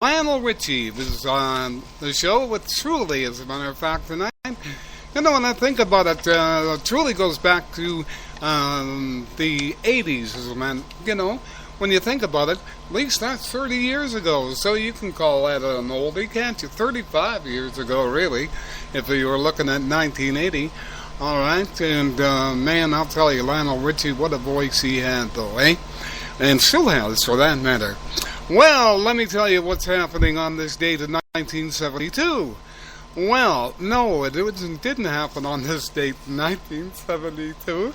Lionel Richie was on the show with Truly, as a matter of fact, tonight. You know, when I think about it, Truly goes back to the 80s, as a man. You know, when you think about it, at least that's 30 years ago. So you can call that an oldie, can't you? 35 years ago, really, if you were looking at 1980. All right, and man, I'll tell you, Lionel Richie, what a voice he had, though, eh? And still has, for that matter. Well, let me tell you what's happening on this date in 1972. Well, no, it didn't happen on this date in 1972.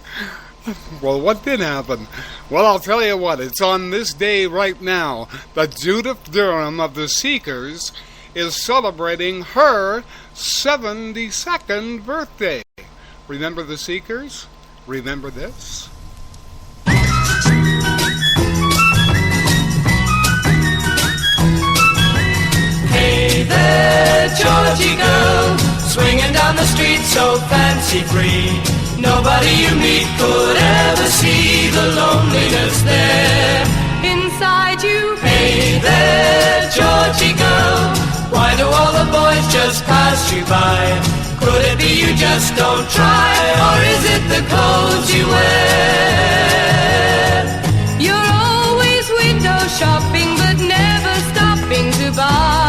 Well, what did happen? Well, I'll tell you what, it's on this day right now that Judith Durham of the Seekers is celebrating her 72nd birthday. Remember the Seekers? Remember this? Hey there, Georgie girl, swinging down the street so fancy-free. Nobody you meet could ever see the loneliness there inside you. Hey there, Georgie girl, why do all the boys just pass you by? Could it be you just don't try, or is it the clothes you wear? You're always window shopping, but never stopping to buy.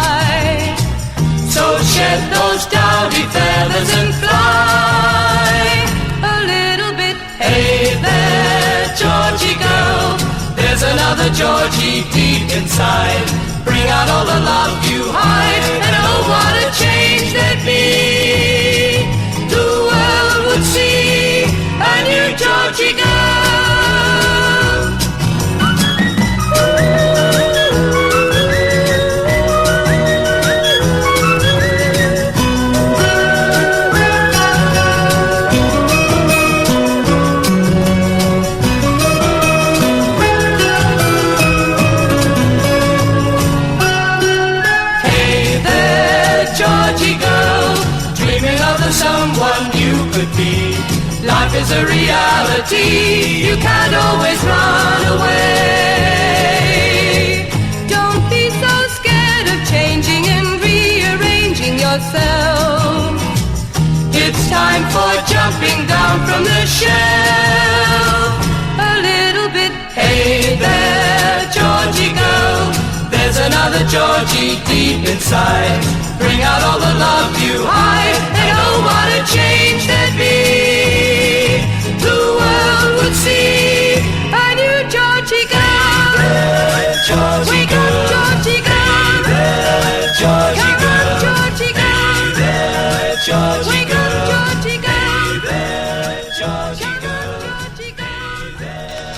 So shed those dowdy feathers and fly a little bit. Hey there, Georgie girl, there's another Georgie deep inside. Bring out all the love you hide, and oh, what a change there'd be. The world would see a new Georgie girl. Someone you could be. Life is a reality, you can't always run away. Don't be so scared of changing and rearranging yourself. It's time for jumping down from the shelf a little bit. Hey there, Georgie girl, there's another Georgie deep inside. Bring out all the love you hide, and oh, what a change there'd be. The world would see a new Georgie girl. We got Georgie girl. Georgie girl. Georgie girl. We got Georgie girl.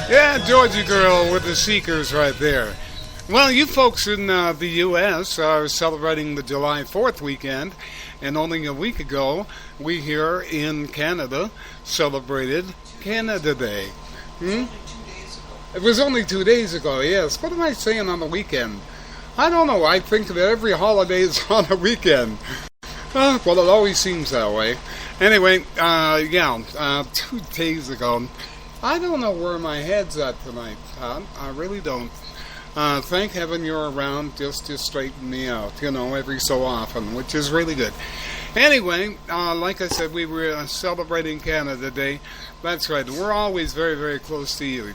Yeah, Georgie girl with the Seekers right there. Well, you folks in the U.S. are celebrating the July 4th weekend, and only a week ago, we here in Canada celebrated Canada Day. It was only 2 days ago, yes. What am I saying on the weekend? I don't know. I think that every holiday is on a weekend. Well, it always seems that way. Anyway, 2 days ago, I don't know where my head's at tonight, Todd. I really don't. Thank heaven you're around just to straighten me out, every so often, which is really good. Anyway, like I said, we were celebrating Canada Day. That's right. We're always very, very close to you.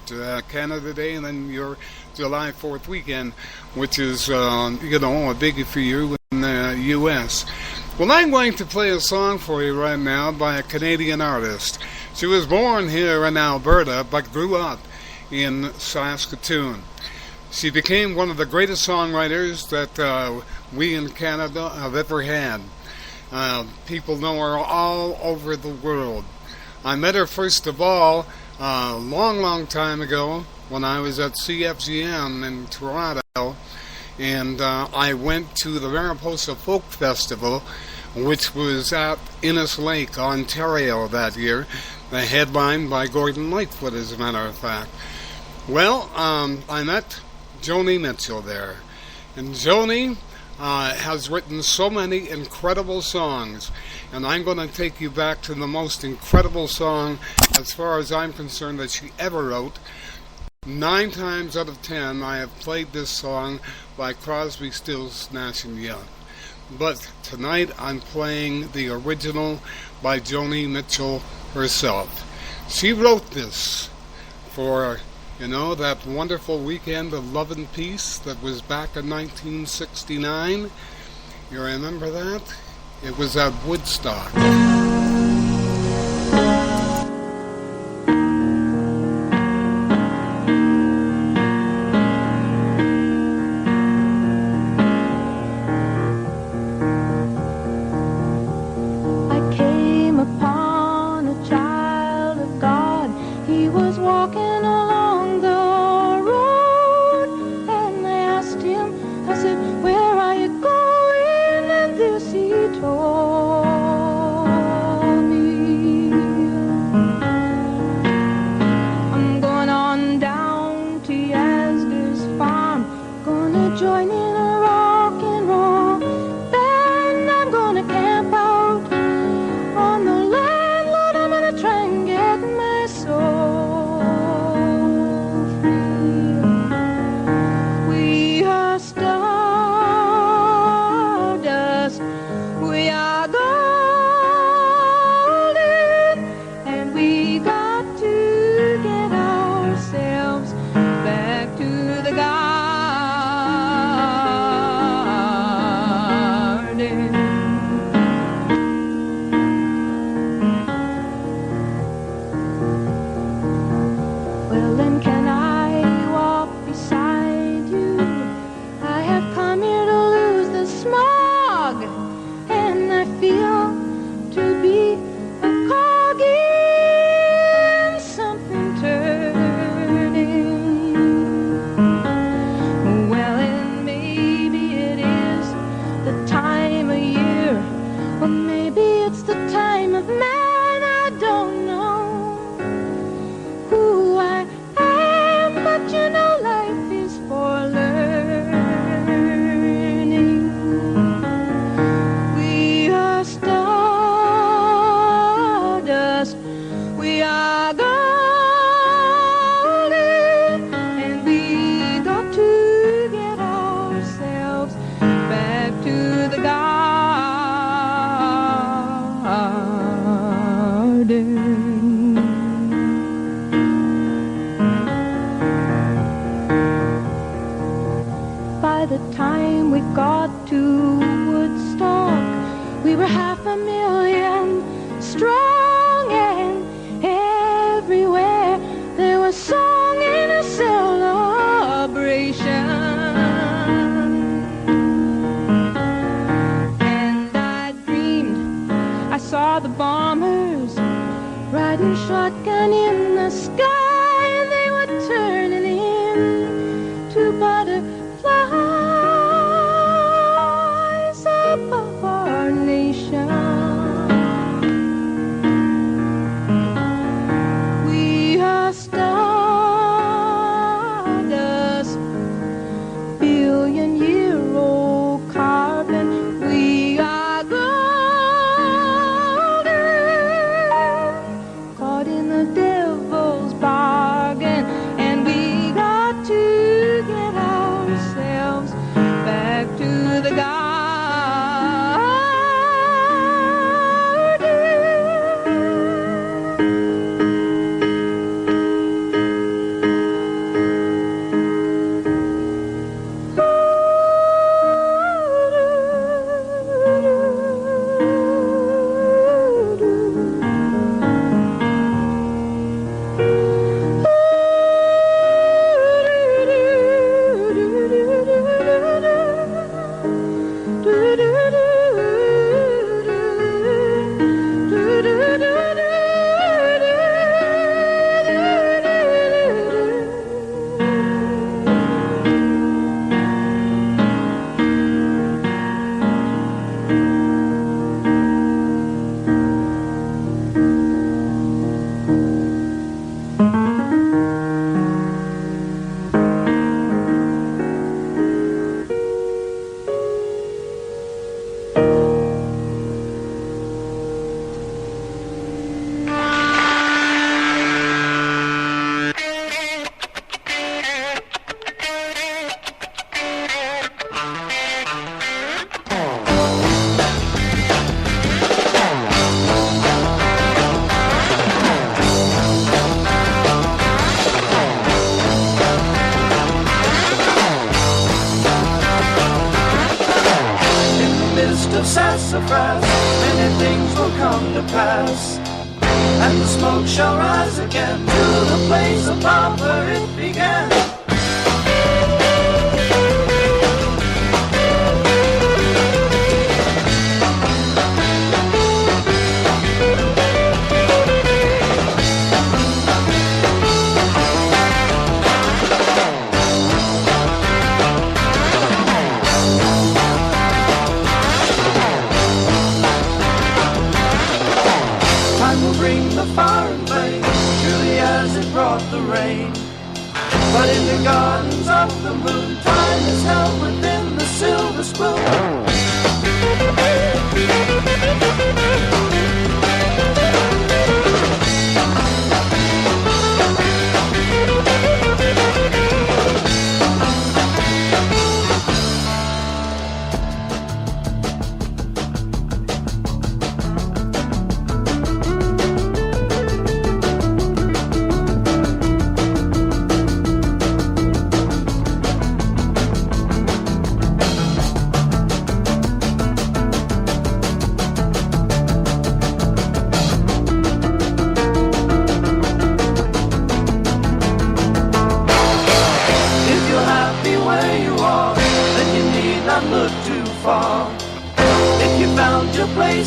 Canada Day and then your July 4th weekend, which is, a biggie for you in the U.S. Well, I'm going to play a song for you right now by a Canadian artist. She was born here in Alberta, but grew up in Saskatoon. She became one of the greatest songwriters that we in Canada have ever had. People know her all over the world. I met her first of all a long, long time ago when I was at CFGM in Toronto, and I went to the Mariposa Folk Festival, which was at Innes Lake, Ontario that year, headlined by Gordon Lightfoot, as a matter of fact. Well, I met Joni Mitchell there. And Joni has written so many incredible songs. And I'm going to take you back to the most incredible song, as far as I'm concerned, that she ever wrote. 9 times out of 10, I have played this song by Crosby, Stills, Nash and Young. But tonight I'm playing the original by Joni Mitchell herself. She wrote this for, that wonderful weekend of love and peace that was back in 1969. You remember that? It was at Woodstock. Devil's body. taste of sassafras, many things will come to pass. And the smoke shall rise again to the place above where it began. Fire and flame, truly as it brought the rain. But in the gardens of the moon, time is held within the silver spoon.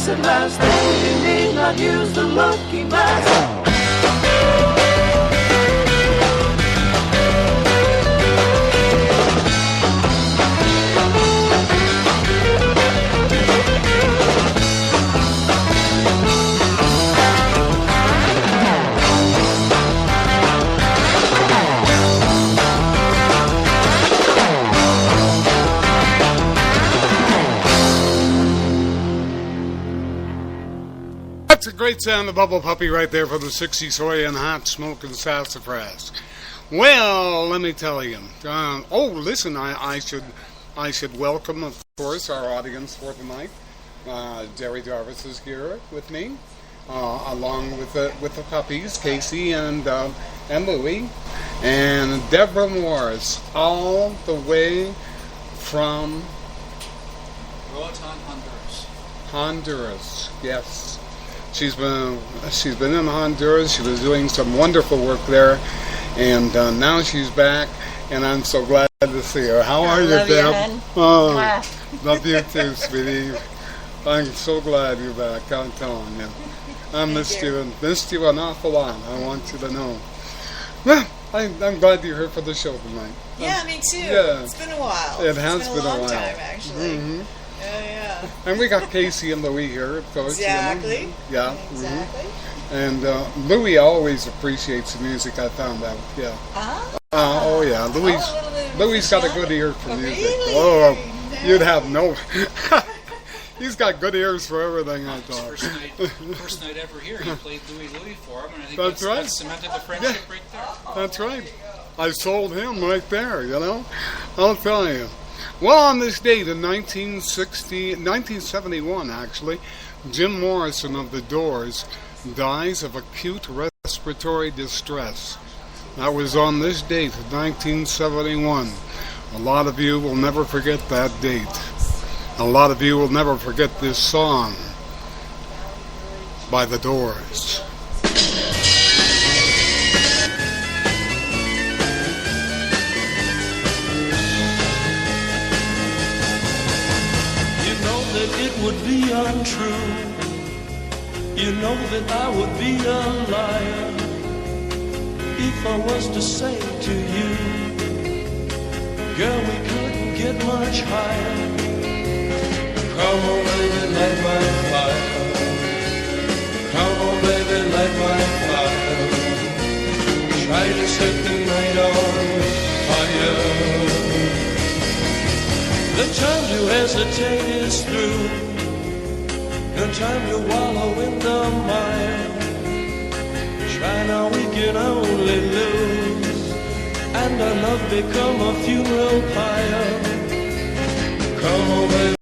At last, then you need not use the looking glass. That's a great sound of Bubble Puppy right there for the 60 soy and hot smoke and sassafras. Well, let me tell you. Listen, I should welcome, of course, our audience for tonight. Jerry Jarvis is here with me, along with the puppies, Casey and Louie, and Deborah Morris, all the way from Roatan, Honduras. Honduras, yes. She's been in Honduras. She was doing some wonderful work there, and now she's back, and I'm so glad to see her. How are you, Deb? Oh, love you too, sweetie. I'm so glad you're back. I'm telling you, I missed you an awful lot. I want you to know. Well, I'm glad you're here for the show tonight. Yeah, me too. Yeah. It's been a while. It has been a long while. time, actually. Mm-hmm. Yeah. And we got Casey and Louie here, of course. Exactly. You know? Yeah. Exactly. Mm-hmm. And Louie always appreciates the music, I found out. Yeah. Oh yeah. Louie's got a good ear for music. Really? Oh, No. you'd have no. He's got good ears for everything, I thought. First night ever here, he played Louie for him, and I think That's right. that cemented the friendship right there. That's right. I sold him right there, you know. I'll tell you. Well, on this date in 1971, actually, Jim Morrison of The Doors dies of acute respiratory distress. That was on this date, 1971. A lot of you will never forget that date. A lot of you will never forget this song by The Doors. You know that it would be untrue. You know that I would be a liar if I was to say to you, girl, we couldn't get much higher. Come on, baby, light my fire. Come on, baby, light my fire. Try to set the night on fire. The time to hesitate is through. No time to wallow in the mire. Try now, we can only lose, and our love become a funeral pyre. Come on, baby.